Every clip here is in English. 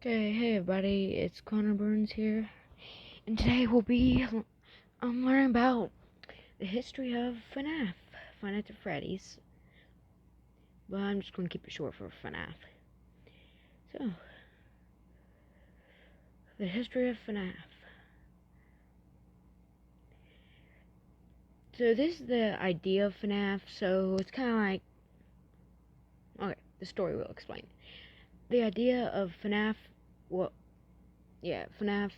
Okay, hey everybody, it's Connor Burns here, and today we'll be learning about the history of FNAF, Five Nights at Freddy's, but I'm just going to keep it short for FNAF. So, the history of FNAF. So this is the idea of FNAF, so it's kind of like, okay, the story will explain. The idea of FNAF, FNAF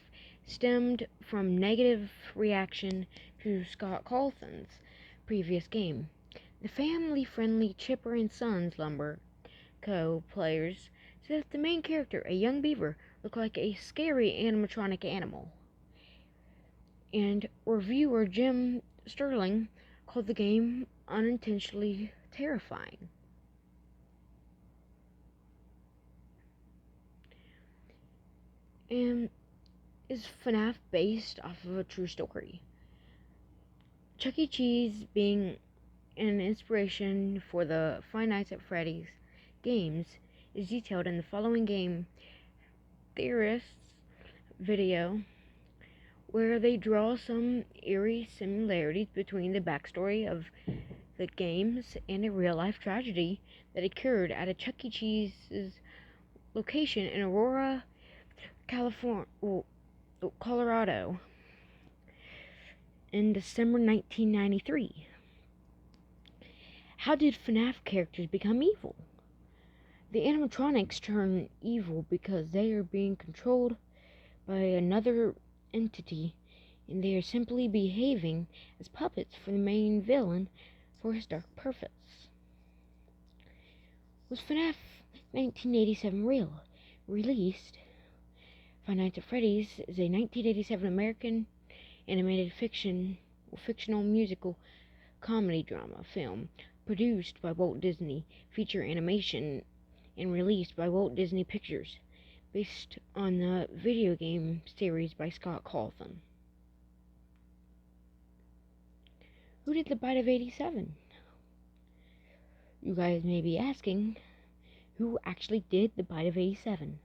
stemmed from negative reaction to Scott Cawthon's previous game. The family-friendly Chipper and Sons Lumber Co. players said that the main character, a young beaver, looked like a scary animatronic animal. And reviewer Jim Sterling called the game unintentionally terrifying. And is FNAF based off of a true story? Chuck E. Cheese being an inspiration for the Five Nights at Freddy's games is detailed in the following game theorists video, where they draw some eerie similarities between the backstory of the games and a real-life tragedy that occurred at a Chuck E. Cheese's location in Aurora, Colorado in December 1993. How did FNAF characters become evil? The animatronics turn evil because they are being controlled by another entity, and they are simply behaving as puppets for the main villain for his dark purpose. Was FNAF 1987 real? Released, Five Nights at Freddy's is a 1987 American animated fictional musical comedy drama film produced by Walt Disney Feature Animation and released by Walt Disney Pictures, based on the video game series by Scott Cawthon. Who did the Bite of 87? You guys may be asking, who actually did the Bite of 87?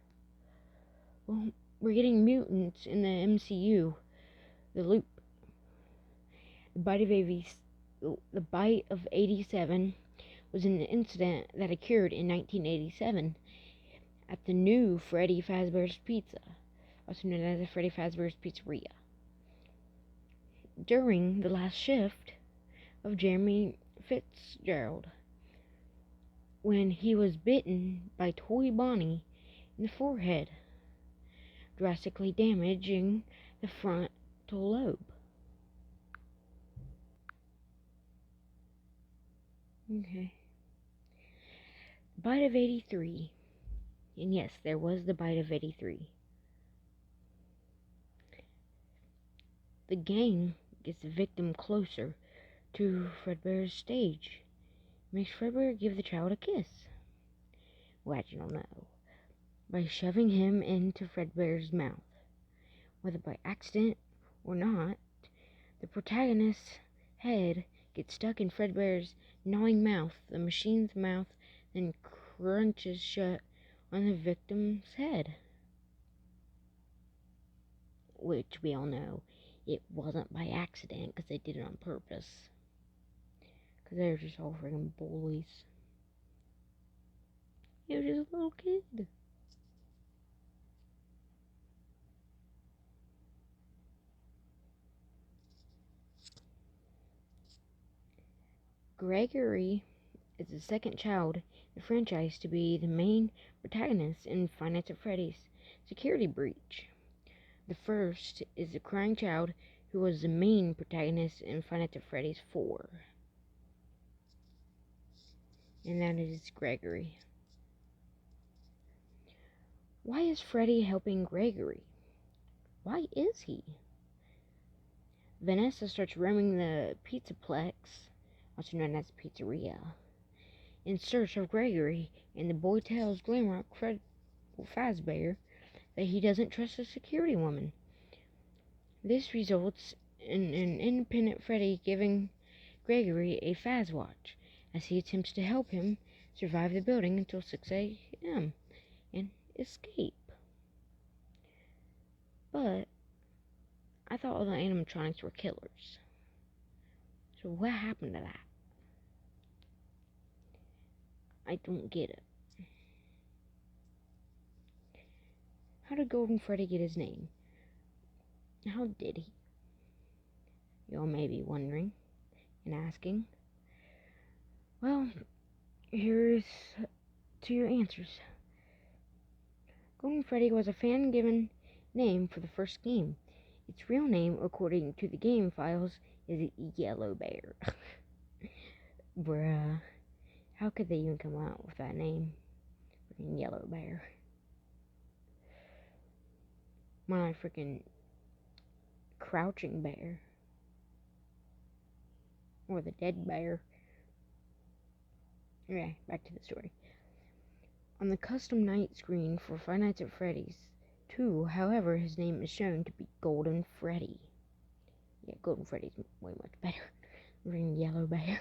Well, we're getting mutants in the MCU, the Loop. The Bite of 87 was an incident that occurred in 1987 at the new Freddy Fazbear's Pizza, also known as the Freddy Fazbear's Pizzeria, during the last shift of Jeremy Fitzgerald, when he was bitten by Toy Bonnie in the forehead, drastically damaging the frontal lobe. Okay. Bite of 83. And yes, there was the Bite of 83. The gang gets the victim closer to Fredbear's stage. Makes Fredbear give the child a kiss. Well, you don't know. By shoving him into Fredbear's mouth. Whether by accident or not, the protagonist's head gets stuck in Fredbear's gnawing mouth. The machine's mouth then crunches shut on the victim's head. Which we all know, it wasn't by accident, because they did it on purpose. Because they were just all friggin' bullies. He was just a little kid. Gregory is the second child in the franchise to be the main protagonist in Five Nights at Freddy's Security Breach. The first is the crying child who was the main protagonist in Five Nights at Freddy's 4. And that is Gregory. Why is Freddy helping Gregory? Why is he? Vanessa starts roaming the Pizzaplex, also known as Pizzeria, in search of Gregory, and the boy tells Glamrock Fazbear that he doesn't trust the security woman. This results in an independent Freddy giving Gregory a Faz watch as he attempts to help him survive the building until 6 a.m. and escape. But I thought all the animatronics were killers. So what happened to that? I don't get it. How did Golden Freddy get his name? How did he? Y'all may be wondering and asking. Well, here's to your answers. Golden Freddy was a fan-given name for the first game. Its real name, according to the game files, is Yellow Bear. Bruh. How could they even come out with that name? Freaking Yellow Bear. My freaking Crouching Bear. Or the Dead Bear. Okay, back to the story. On the custom night screen for Five Nights at Freddy's 2, however, his name is shown to be Golden Freddy. Yeah, Golden Freddy's way much better than Yellow Bear.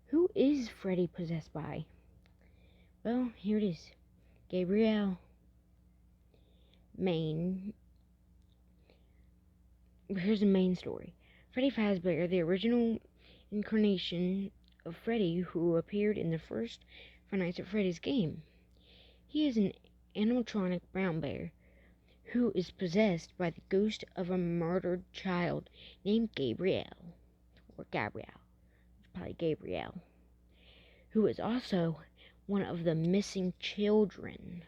Who is Freddy possessed by? Well, here it is. Gabrielle. Here's the main story. Freddy Fazbear, the original incarnation of Freddy who appeared in the first Five Nights at Freddy's game. He is an animatronic brown bear who is possessed by the ghost of a murdered child named Gabrielle. Or Gabrielle. It's probably Gabrielle. Who is also one of the missing children.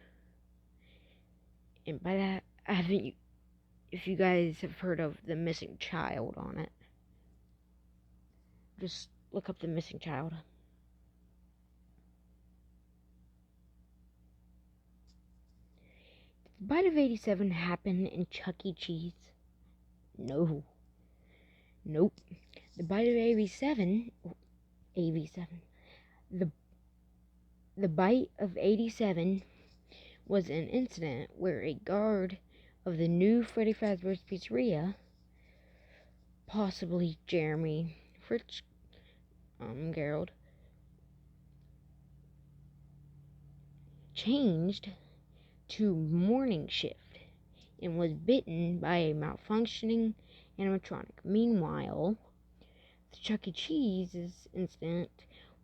And by that, if you guys have heard of the missing child on it, just look up the missing child. Did the bite of 87 happen in Chuck E. Cheese? No. Nope. The bite of 87, the bite of 87 was an incident where a guard of the new Freddy Fazbear's Pizzeria, possibly Jeremy Fitzgerald, changed to morning shift and was bitten by a malfunctioning animatronic. Meanwhile, the Chuck E. Cheese's incident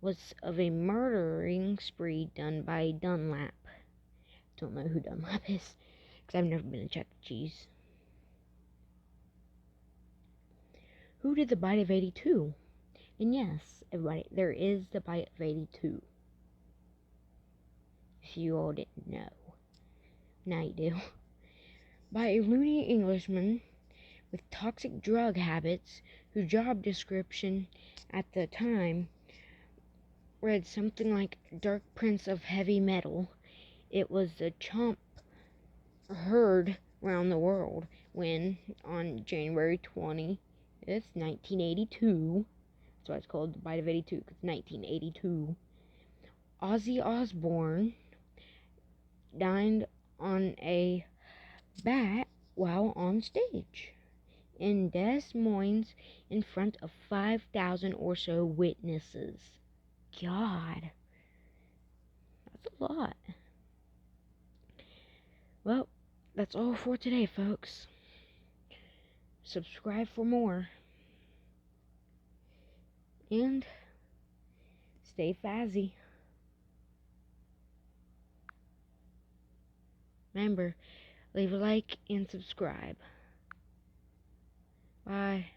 was of a murdering spree done by Dunlap. Don't know who Dunlap is, because I've never been to Chuck E. Cheese. Who did the bite of 82? And yes, everybody, there is the bite of 82. If you all didn't know. Now you do. By a loony Englishman with toxic drug habits whose job description at the time read something like Dark Prince of Heavy Metal. It was the chomp heard around the world when, on January 20th, 1982, that's why it's called the Bite of 82, because 1982, Ozzy Osbourne dined on a bat while on stage in Des Moines in front of 5,000 or so witnesses. God, that's a lot. Well, that's all for today, folks. Subscribe for more. And stay fazzy. Remember, leave a like and subscribe. Bye.